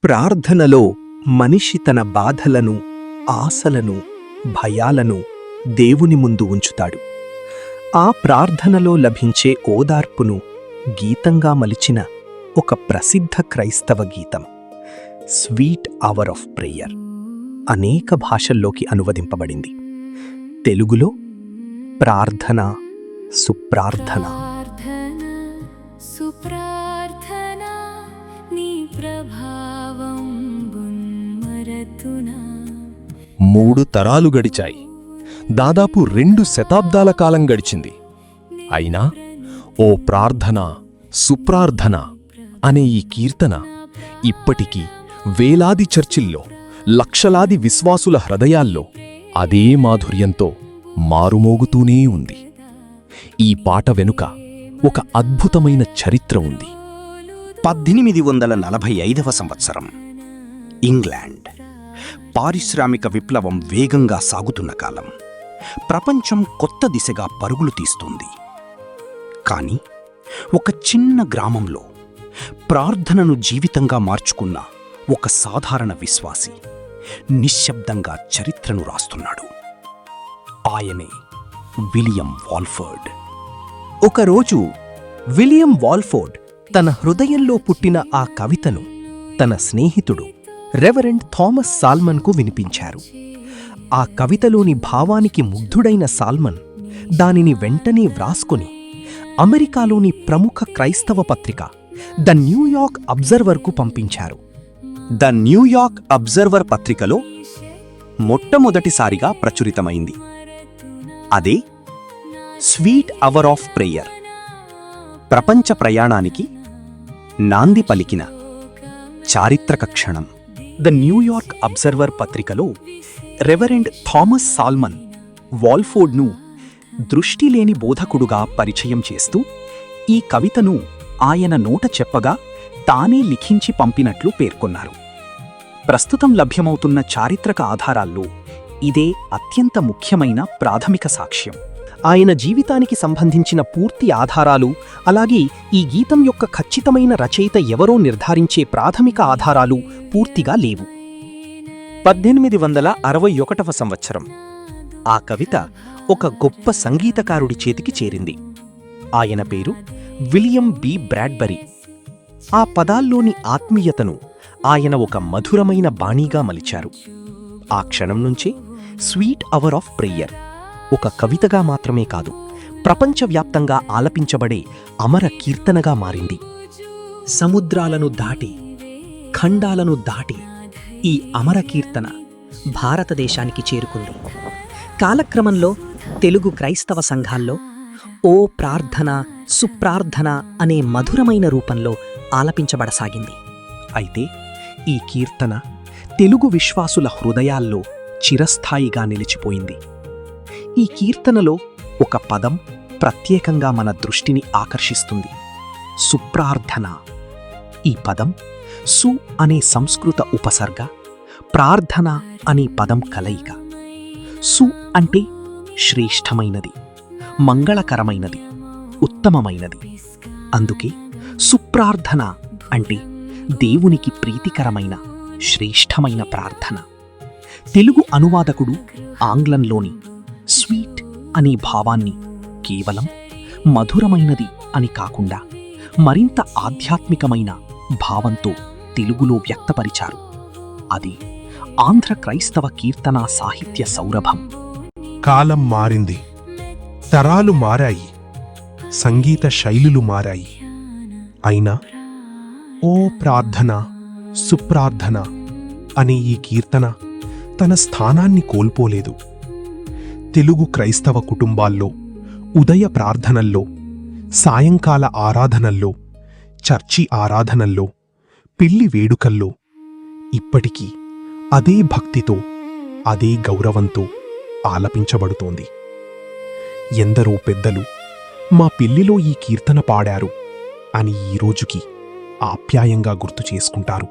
ప్రార్థనలో మనిషి తన బాధలను, ఆశలను, భయాలను దేవుని ముందు ఉంచుతాడు. ఆ ప్రార్థనలో లభించే ఓదార్పును గీతంగా మలిచిన ఒక ప్రసిద్ధ క్రైస్తవ గీతం స్వీట్ అవర్ ఆఫ్ ప్రేయర్ అనేక భాషల్లోకి అనువదింపబడింది. తెలుగులో ప్రార్థన, సుప్రార్థన. మూడు తరాలు గడిచాయి. దాదాపు 2 శతాబ్దాల కాలం గడిచింది. అయినా ఓ ప్రార్థన, సుప్రార్థన అనే ఈ కీర్తన ఇప్పటికీ వేలాది చర్చిల్లో, లక్షలాది విశ్వాసుల హృదయాల్లో అదే మాధుర్యంతో మారుమోగుతూనే ఉంది. ఈ పాట వెనుక ఒక అద్భుతమైన చరిత్ర ఉంది. 1845వ సంవత్సరం ఇంగ్లాండ్. పారిశ్రామిక విప్లవం వేగంగా సాగుతున్న కాలం. ప్రపంచం కొత్త దిశగా పరుగులు తీస్తుంది. కాని ఒక చిన్న గ్రామంలో ప్రార్థనను జీవితంగా మార్చుకున్న ఒక సాధారణ విశ్వాసి నిశ్శబ్దంగా చరిత్రను రాస్తున్నాడు. ఆయనే విలియం వాల్ఫోర్డ్. ఒకరోజు విలియం వాల్ఫోర్డ్ తన హృదయంలో పుట్టిన ఆ కవితను తన స్నేహితుడు రెవరెండ్ థామస్ సాల్మన్కు వినిపించారు. ఆ కవితలోని భావానికి ముగ్ధుడైన సాల్మన్ దానిని వెంటనే వ్రాసుకుని అమెరికాలోని ప్రముఖ క్రైస్తవ పత్రిక ద న్యూయార్క్ అబ్జర్వర్కు పంపించారు. ద న్యూయార్క్ అబ్జర్వర్ పత్రికలో మొట్టమొదటిసారిగా ప్రచురితమైంది. అదే స్వీట్ అవర్ ఆఫ్ ప్రేయర్. ప్రపంచ ప్రయాణానికి నాంది పలికిన చారిత్రక క్షణం. ద న్యూయార్క్ అబ్జర్వర్ పత్రికలో రెవరెండ్ థామస్ సాల్మన్ వాల్ఫోర్డ్ను దృష్టిలేని బోధకుడుగా పరిచయం చేస్తూ ఈ కవితను ఆయన నోట చెప్పగా తానే లిఖించి పంపినట్లు పేర్కొన్నారు. ప్రస్తుతం లభ్యమవుతున్న చారిత్రక ఆధారాల్లో ఇదే అత్యంత ముఖ్యమైన ప్రాథమిక సాక్ష్యం. ఆయన జీవితానికి సంబంధించిన పూర్తి ఆధారాలు, అలాగే ఈ గీతం యొక్క ఖచ్చితమైన రచయిత ఎవరో నిర్ధారించే ప్రాథమిక ఆధారాలు పూర్తిగా లేవు. 1861వ సంవత్సరం ఆ కవిత ఒక గొప్ప సంగీతకారుడి చేతికి చేరింది. ఆయన పేరు విలియం బి. బ్రాడ్బరీ. ఆ పదాల్లోని ఆత్మీయతను ఆయన ఒక మధురమైన బాణీగా మలిచారు. ఆ క్షణం నుంచే స్వీట్ అవర్ ఆఫ్ ప్రేయర్ ఒక కవితగా మాత్రమే కాదు, ప్రపంచవ్యాప్తంగా ఆలపించబడే అమర కీర్తనగా మారింది. సముద్రాలను దాటి, ఖండాలను దాటి ఈ అమర కీర్తన భారతదేశానికి చేరుకుంది. కాలక్రమంలో తెలుగు క్రైస్తవ సంఘాల్లో ఓ ప్రార్థన, సుప్రార్థన అనే మధురమైన రూపంలో ఆలపించబడసాగింది. అయితే ఈ కీర్తన తెలుగు విశ్వాసుల హృదయాల్లో చిరస్థాయిగా నిలిచిపోయింది. ఈ కీర్తనలో ఒక పదం ప్రత్యేకంగా మన దృష్టిని ఆకర్షిస్తుంది: సుప్రార్థన. ఈ పదం సు అనే సంస్కృత ఉపసర్గ, ప్రార్థన అనే పదం కలయిక. సు అంటే శ్రేష్టమైనది, మంగళకరమైనది, ఉత్తమమైనది. అందుకే సుప్రార్థన అంటే దేవునికి ప్రీతికరమైన, శ్రేష్టమైన ప్రార్థన. తెలుగు అనువాదకుడు ఆంగ్లంలోని స్వీట్ అనే భావాన్ని కేవలం మధురమైనది అని కాకుండా మరింత ఆధ్యాత్మికమైన భావంతో తెలుగులో వ్యక్తపరిచారు. అది ఆంధ్ర క్రైస్తవ కీర్తనా సాహిత్య సౌరభం. కాలం మారింది, తరాలు మారాయి, సంగీత శైలులు మారాయి. అయినా ఓ ప్రార్థన, సుప్రార్థన అనే ఈ కీర్తన తన స్థానాన్ని కోల్పోలేదు. తెలుగు క్రైస్తవ కుటుంబాల్లో ఉదయ ప్రార్థనల్లో, సాయంకాల ఆరాధనల్లో, చర్చి ఆరాధనల్లో, పెళ్లి వేడుకల్లో ఇప్పటికీ అదే భక్తితో, అదే గౌరవంతో ఆలపించబడుతోంది. ఎందరో పెద్దలు మా పెళ్లిలో ఈ కీర్తన పాడారు అని ఈ రోజుకి ఆప్యాయంగా గుర్తు చేసుకుంటారు.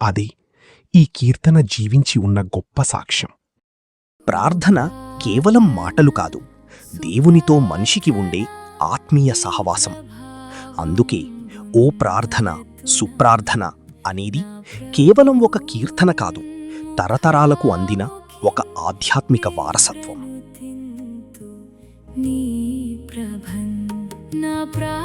అదే ఈ కీర్తన జీవించి ఉన్న గొప్ప సాక్ష్యం. ప్రార్థన కేవలం మాటలు కాదు, దేవునితో మనిషికి ఉండే ఆత్మీయ సహవాసం. అందుకే ఓ ప్రార్థన, సుప్రార్థన అనేది కేవలం ఒక కీర్తన కాదు, తరతరాలకు అందిన ఒక ఆధ్యాత్మిక వారసత్వం. నీ ప్రభన్ నా ప్రా